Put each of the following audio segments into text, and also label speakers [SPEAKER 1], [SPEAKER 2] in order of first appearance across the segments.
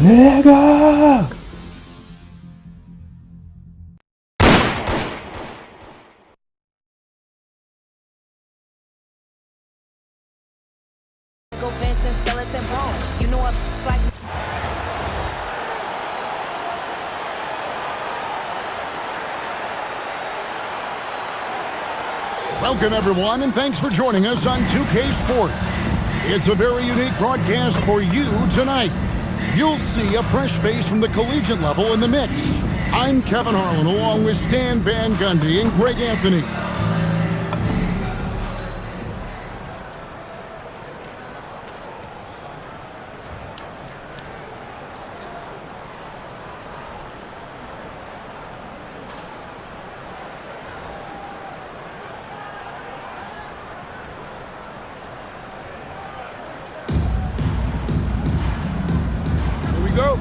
[SPEAKER 1] Nigga!
[SPEAKER 2] Go fence and skeleton bone. You know what like.
[SPEAKER 3] Welcome, everyone, and thanks for joining us on 2K Sports. It's a very unique broadcast for you tonight. You'll see a fresh face from the collegiate level in the mix. I'm Kevin Harlan, along with Stan Van Gundy and Greg Anthony. Go.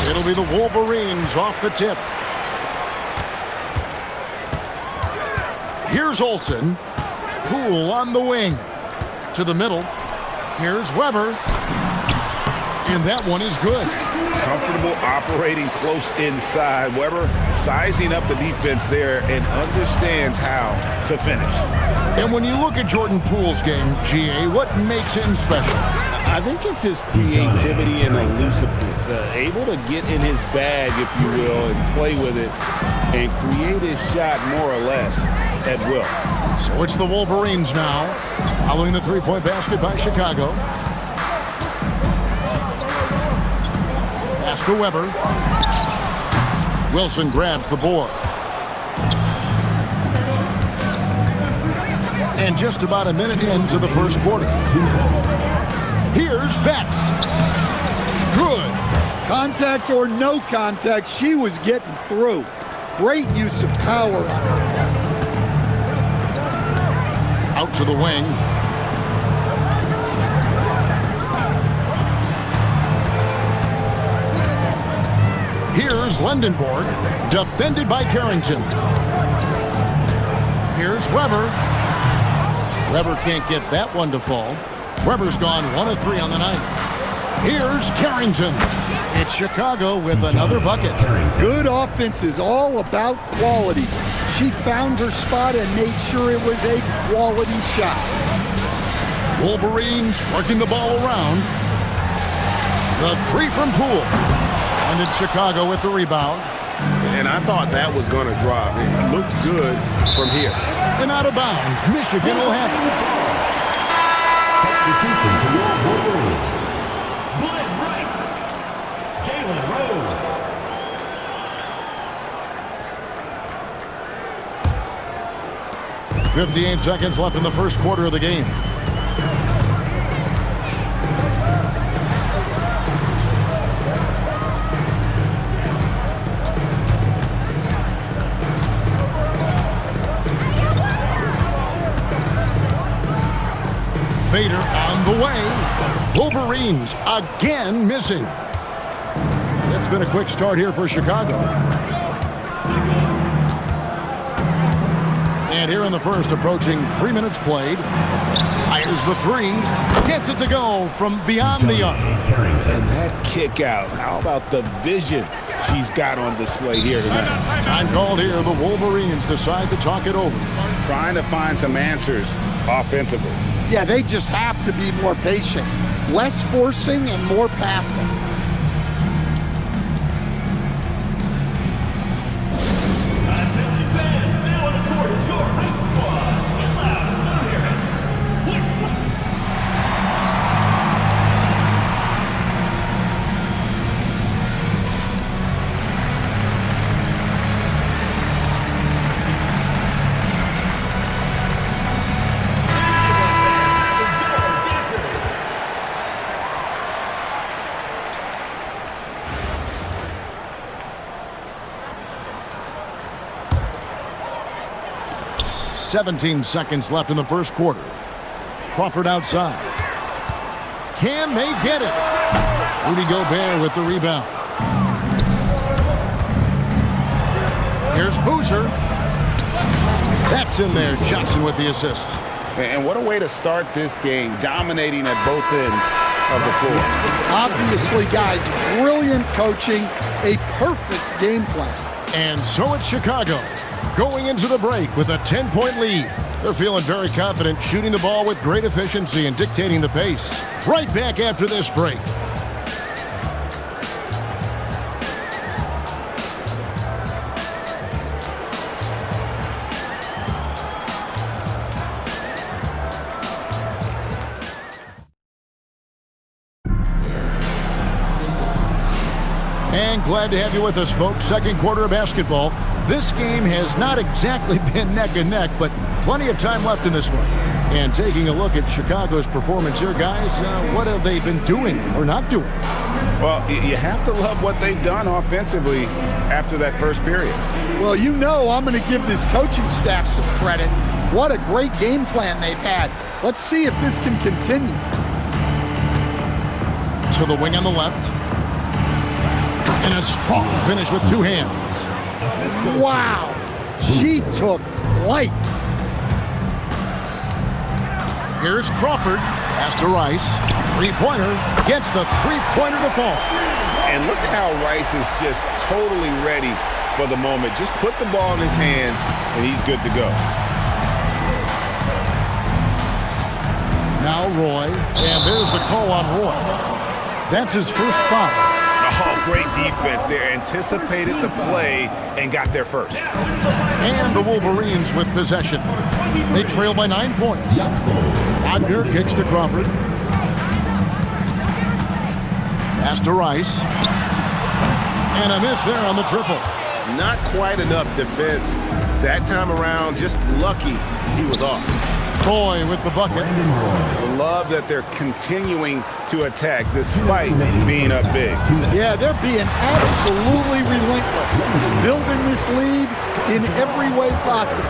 [SPEAKER 3] It'll be the Wolverines off the tip. Here's Olsen. Poole on the wing. To the middle. Here's Weber. And that one is good.
[SPEAKER 4] Comfortable operating close inside. Weber sizing up the defense there and understands how to finish.
[SPEAKER 3] And when you look at Jordan Poole's game, GA, what makes him special?
[SPEAKER 4] I think it's his creativity and elusiveness. Able to get in his bag, if you will, and play with it and create his shot more or less at will.
[SPEAKER 3] So it's the Wolverines now, following the three-point basket by Chicago. Pass to Weber. Wilson grabs the board. And just about a minute into the first quarter. Here's Betts. Good.
[SPEAKER 5] Contact or no contact, she was getting through. Great use of power on her part.
[SPEAKER 3] Out to the wing. Here's Lendenborg, defended by Carrington. Here's Weber. Weber can't get that one to fall. Weber's gone 1 of 3 on the night. Here's Carrington. It's Chicago with another bucket.
[SPEAKER 5] Good offense is all about quality. She found her spot and made sure it was a quality shot.
[SPEAKER 3] Wolverines working the ball around. The three from Poole. And it's Chicago with the rebound.
[SPEAKER 4] And I thought that was going to drop. It looked good from here.
[SPEAKER 3] And out of bounds, Michigan will have it.
[SPEAKER 6] Glenn Rice, Jalen Rose.
[SPEAKER 3] .58 seconds left in the first quarter of the game. Fader on the way. Wolverines again missing. It's been a quick start here for Chicago. And here in the first, approaching 3 minutes played. Fires the three. Gets it to go from beyond the arc.
[SPEAKER 4] And that kick out. How about the vision she's got on display here tonight?
[SPEAKER 3] Time called here. The Wolverines decide to talk it over.
[SPEAKER 4] Trying to find some answers offensively.
[SPEAKER 5] Yeah, they just have to be more patient. Less forcing and more passing.
[SPEAKER 6] Attention fans, now on the court is your White Squad. Get loud, let 'em hear it. White Squad.
[SPEAKER 3] .17 seconds left in the first quarter. Crawford outside. Can they get it? Rudy Gobert with the rebound. Here's Boozer. That's in there. Johnson with the assist.
[SPEAKER 4] And what a way to start this game, dominating at both ends of the floor.
[SPEAKER 5] Obviously, guys, brilliant coaching, a perfect game plan.
[SPEAKER 3] And so it's Chicago going into the break with a 10-point lead. They're feeling very confident, shooting the ball with great efficiency and dictating the pace. Right back after this break. And glad to have you with us, folks. Second quarter of basketball. This game has not exactly been neck and neck, but plenty of time left in this one. And taking a look at Chicago's performance here, guys, what have they been doing or not doing?
[SPEAKER 4] Well, you have to love what they've done offensively after that first period.
[SPEAKER 5] Well, you know I'm going to give this coaching staff some credit. What a great game plan they've had. Let's see if this can continue.
[SPEAKER 3] To the wing on the left. And a strong finish with two hands.
[SPEAKER 5] Wow, she took flight.
[SPEAKER 3] Here's Crawford. Pass to Rice. Three-pointer. Gets the three-pointer to fall.
[SPEAKER 4] And look at how Rice is just totally ready for the moment. Just put the ball in his hands, and he's good to go.
[SPEAKER 3] Now Roy. And there's the call on Roy. That's his first foul.
[SPEAKER 4] Oh, great defense there. Anticipated the play and got there first.
[SPEAKER 3] And the Wolverines with possession. They trail by 9 points. Wagner kicks to Crawford. Pass to Rice. And a miss there on the triple.
[SPEAKER 1] Not quite enough defense that time around. Just lucky he was off.
[SPEAKER 3] Boy with the bucket.
[SPEAKER 4] Love that they're continuing to attack despite being up big.
[SPEAKER 5] Yeah, they're being absolutely relentless. Building this lead in every way possible.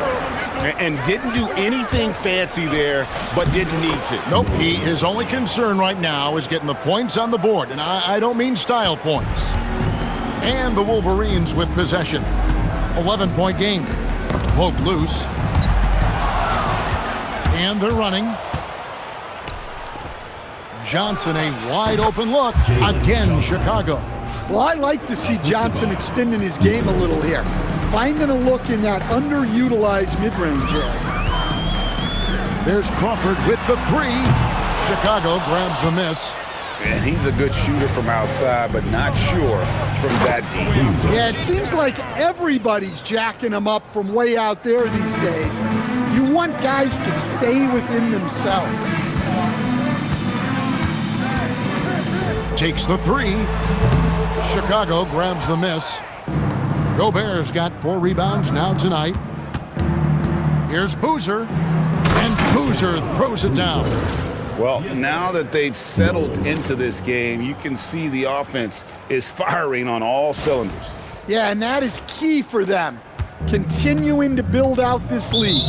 [SPEAKER 4] And didn't do anything fancy there, but didn't need to.
[SPEAKER 3] Nope, his only concern right now is getting the points on the board. And I don't mean style points. And the Wolverines with possession. 11-point game. Poke loose. And they're running. Johnson, a wide open look. Again, Chicago.
[SPEAKER 5] Well, I like to see Johnson extending his game a little here. Finding a look in that underutilized mid-range area.
[SPEAKER 3] There's Crawford with the three. Chicago grabs the miss.
[SPEAKER 4] And he's a good shooter from outside, but not sure from that deep.
[SPEAKER 5] Yeah, it seems like everybody's jacking him up from way out there these days. You want guys to stay within themselves.
[SPEAKER 3] Takes the three. Chicago grabs the miss. Gobert's got 4 rebounds now tonight. Here's Boozer. And Boozer throws it down.
[SPEAKER 4] Well, now that they've settled into this game, you can see the offense is firing on all cylinders.
[SPEAKER 5] Yeah, and that is key for them. Continuing to build out this lead.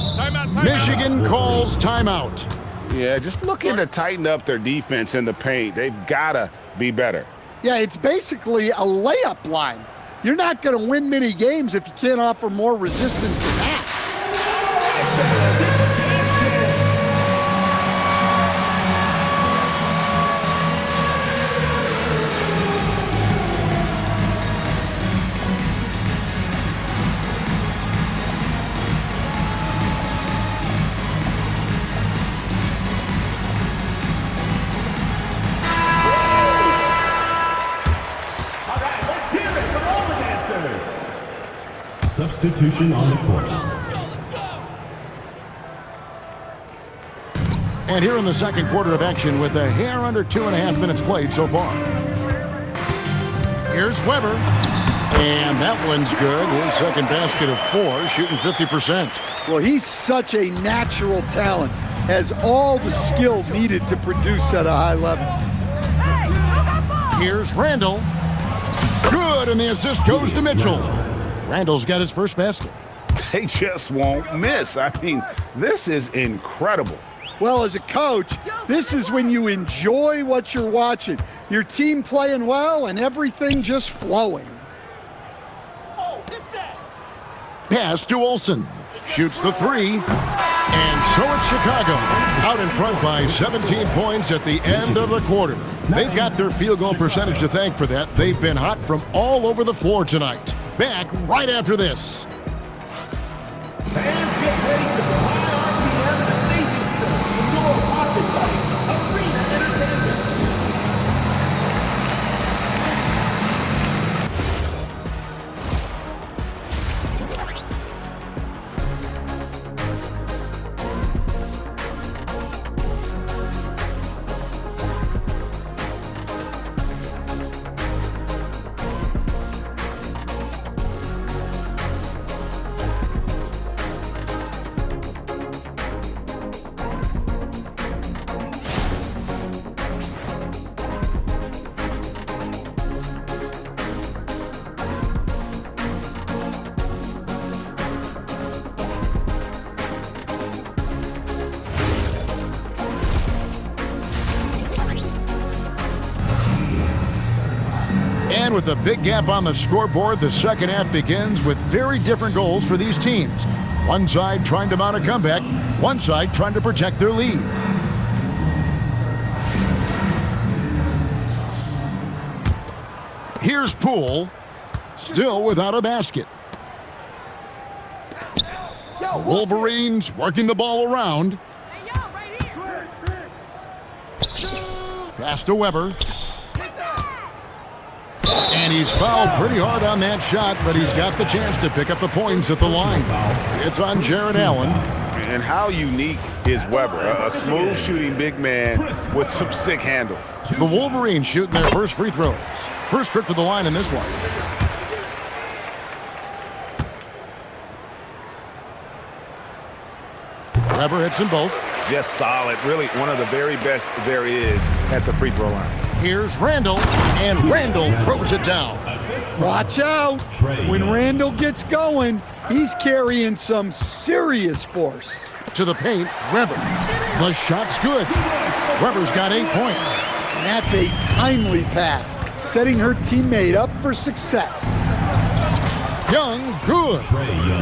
[SPEAKER 3] Michigan calls timeout.
[SPEAKER 4] Yeah, just looking to tighten up their defense in the paint. They've got to be better.
[SPEAKER 5] Yeah, it's basically a layup line. You're not going to win many games if you can't offer more resistance than that.
[SPEAKER 6] Substitution on the court.
[SPEAKER 3] And here in the second quarter of action with a hair under 2.5 minutes played so far. Here's Weber. And that one's good. His second basket of 4, shooting 50%.
[SPEAKER 5] Well, he's such a natural talent. Has all the skill needed to produce at a high level.
[SPEAKER 3] Here's Randall. Good, and the assist goes to Mitchell. Randall's got his first basket.
[SPEAKER 4] They just won't miss. I mean, this is incredible.
[SPEAKER 5] Well, as a coach, this is when you enjoy what you're watching. Your team playing well and everything just flowing.
[SPEAKER 3] Pass to Olsen. Shoots the 3. And so it's Chicago out in front by 17 points at the end of the quarter. They've got their field goal percentage to thank for that. They've been hot from all over the floor tonight. Back right after this.
[SPEAKER 6] Fans get ready for the high RPM and amazing stuff from your pocket fight. Arena Entertainment.
[SPEAKER 3] And with a big gap on the scoreboard, the second half begins with very different goals for these teams. One side trying to mount a comeback, one side trying to protect their lead. Here's Poole, still without a basket. The Wolverines working the ball around. Pass to Weber. And he's fouled pretty hard on that shot, but he's got the chance to pick up the points at the line. It's on Jared Allen.
[SPEAKER 4] And how unique is Weber, a smooth shooting big man with some sick handles.
[SPEAKER 3] The Wolverines shooting their first free throws. First trip to the line in this one. Weber hits them both.
[SPEAKER 4] Just solid, really one of the very best there is at the free throw line.
[SPEAKER 3] Here's Randall, and Randall throws it down.
[SPEAKER 5] Watch out. When Randall gets going, he's carrying some serious force.
[SPEAKER 3] To the paint, Weber. The shot's good. Weber's got 8 points.
[SPEAKER 5] And that's a timely pass, setting her teammate up for success.
[SPEAKER 3] Young, good.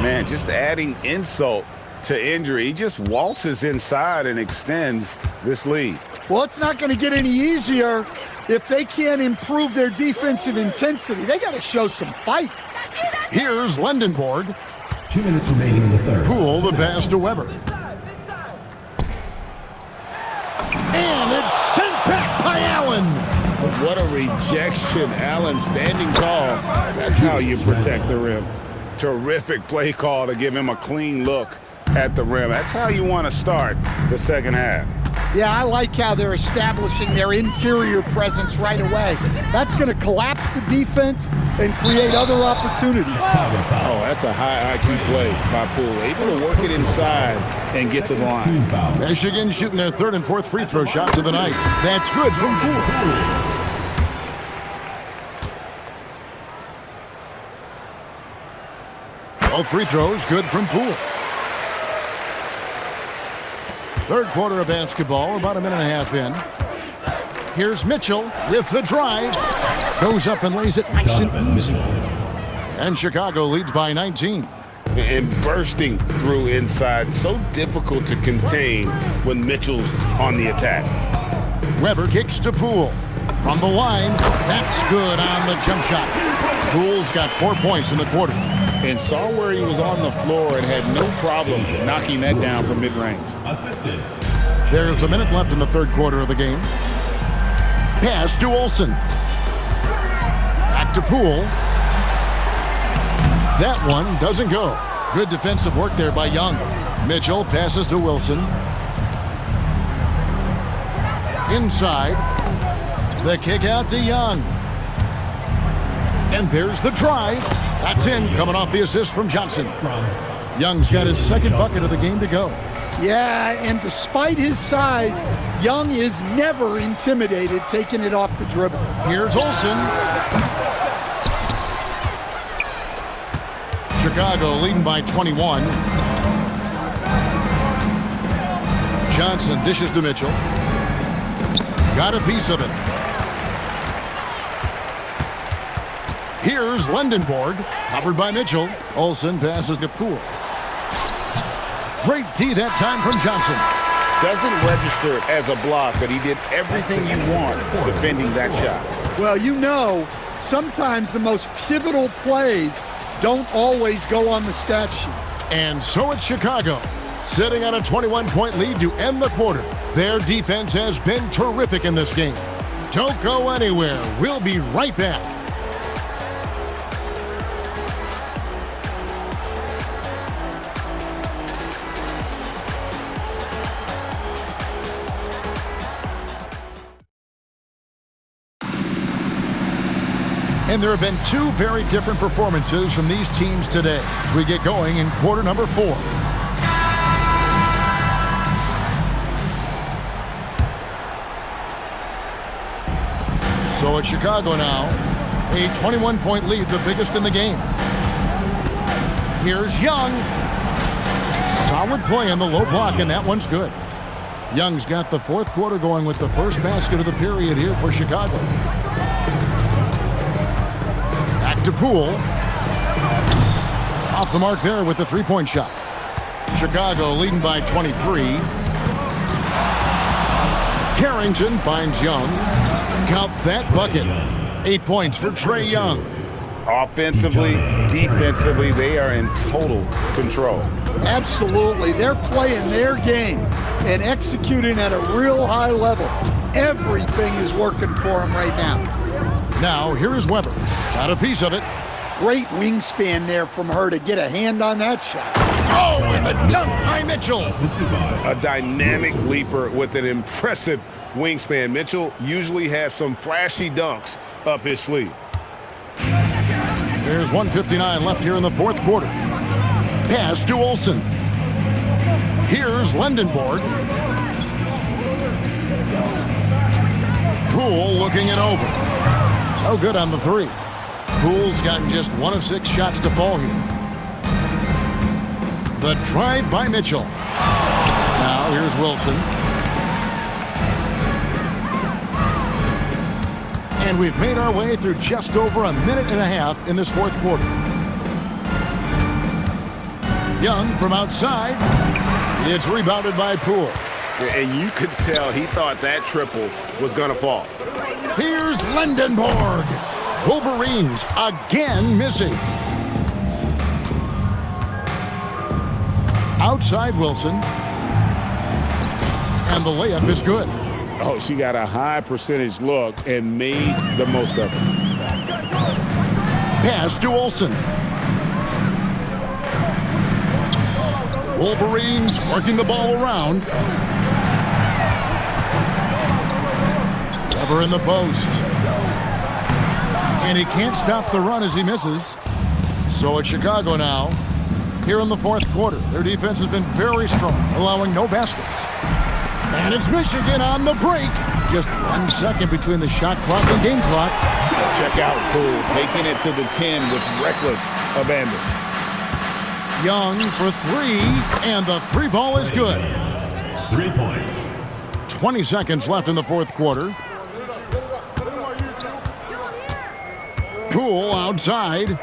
[SPEAKER 4] Man, just adding insult to injury. He just waltzes inside and extends this lead.
[SPEAKER 5] Well, it's not going to get any easier if they can't improve their defensive intensity. They got to show some fight.
[SPEAKER 3] Here's Lendenborg.
[SPEAKER 7] 2 minutes remaining in the third.
[SPEAKER 3] Poole the pass to Weber. And it's sent back by Allen.
[SPEAKER 4] What a rejection. Allen standing tall. That's how you protect the rim. Terrific play call to give him a clean look at the rim. That's how you want to start the second half.
[SPEAKER 5] Yeah, I like how they're establishing their interior presence right away. That's going to collapse the defense and create other opportunities.
[SPEAKER 4] Oh, that's a high IQ play by Poole. Able to work it inside and get to the line.
[SPEAKER 3] Michigan shooting their third and fourth free throw shots of the night. That's good from Poole. Both free throws good from Poole. Third quarter of basketball, about a minute and a half in. Here's Mitchell with the drive. Goes up and lays it nice and easy. And Chicago leads by 19.
[SPEAKER 4] And bursting through inside. So difficult to contain when Mitchell's on the attack.
[SPEAKER 3] Weber kicks to Poole. From the line, that's good on the jump shot. Poole's got 4 points in the quarter.
[SPEAKER 4] And saw where he was on the floor and had no problem knocking that down from mid-range.
[SPEAKER 7] Assisted.
[SPEAKER 3] There's a minute left in the third quarter of the game. Pass to Olsen. Back to Poole. That one doesn't go. Good defensive work there by Young. Mitchell passes to Wilson. Inside. The kick out to Young. And there's the drive. That's in, coming off the assist from Johnson. Young's got his second bucket of the game to go.
[SPEAKER 5] Yeah, and despite his size, Young is never intimidated taking it off the dribble.
[SPEAKER 3] Here's Olsen. Chicago leading by 21. Johnson dishes to Mitchell. Got a piece of it. Here's Lendenborg, covered by Mitchell. Olsen passes to Poole. Great tee that time from Johnson.
[SPEAKER 4] Doesn't register as a block, but he did everything you want defending that shot.
[SPEAKER 5] Well, you know, sometimes the most pivotal plays don't always go on the stat sheet.
[SPEAKER 3] And so it's Chicago, sitting on a 21-point lead to end the quarter. Their defense has been terrific in this game. Don't go anywhere. We'll be right back. And there have been two very different performances from these teams today as we get going in quarter number 4. So it's Chicago now, a 21-point lead, the biggest in the game. Here's Young. Solid play in the low block, and that one's good. Young's got the fourth quarter going with the first basket of the period here for Chicago. Back to Poole. Off the mark there with the three-point shot. Chicago leading by 23. Carrington finds Young. Count that bucket. 8 points for Trae Young.
[SPEAKER 4] Offensively, defensively, they are in total control.
[SPEAKER 5] Absolutely. They're playing their game and executing at a real high level. Everything is working for them right now.
[SPEAKER 3] Now, here is Weber. Got a piece of it.
[SPEAKER 5] Great wingspan there from her to get a hand on that shot.
[SPEAKER 3] Oh, and the dunk by Mitchell.
[SPEAKER 4] A dynamic leaper with an impressive wingspan. Mitchell usually has some flashy dunks up his sleeve.
[SPEAKER 3] There's 1:59 left here in the fourth quarter. Pass to Olsen. Here's Lendenborg. Poole looking it over. No good on the three. Poole's gotten just 1 of 6 shots to fall here. The drive by Mitchell. Now here's Wilson. And we've made our way through just over a minute and a half in this fourth quarter. Young from outside. It's rebounded by Poole.
[SPEAKER 4] And you could tell he thought that triple was going to fall.
[SPEAKER 3] Here's Lendenborg. Wolverines again missing. Outside Wilson. And the layup is good.
[SPEAKER 4] Oh, she got a high percentage look and made the most of it.
[SPEAKER 3] Pass to Olsen. Wolverines working the ball around. Weber in the post. And he can't stop the run as he misses. So it's Chicago now. Here in the fourth quarter, their defense has been very strong, allowing no baskets. And it's Michigan on the break. Just 1 second between the shot clock and game clock.
[SPEAKER 4] Check out Poole taking it to the 10 with reckless abandon.
[SPEAKER 3] Young for 3, and the 3 ball is good.
[SPEAKER 7] 3 points.
[SPEAKER 3] 20 seconds left in the fourth quarter. Poole outside.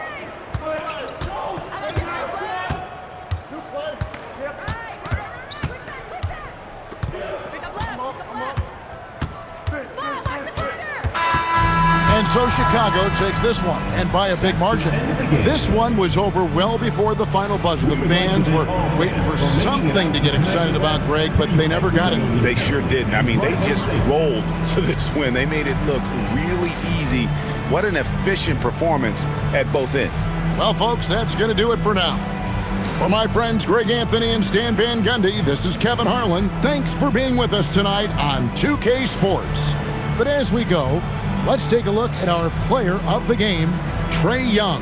[SPEAKER 3] And so Chicago takes this one, and by a big margin. This one was over well before the final buzzer. The fans were waiting for something to get excited about, Greg, but they never got it.
[SPEAKER 4] They sure didn't. I mean, they just rolled to this win. They made it look really easy. What an efficient performance at both ends.
[SPEAKER 3] Well, folks, that's going to do it for now. For my friends Greg Anthony and Stan Van Gundy, this is Kevin Harlan. Thanks for being with us tonight on 2K Sports. But as we go, let's take a look at our player of the game, Trae Young.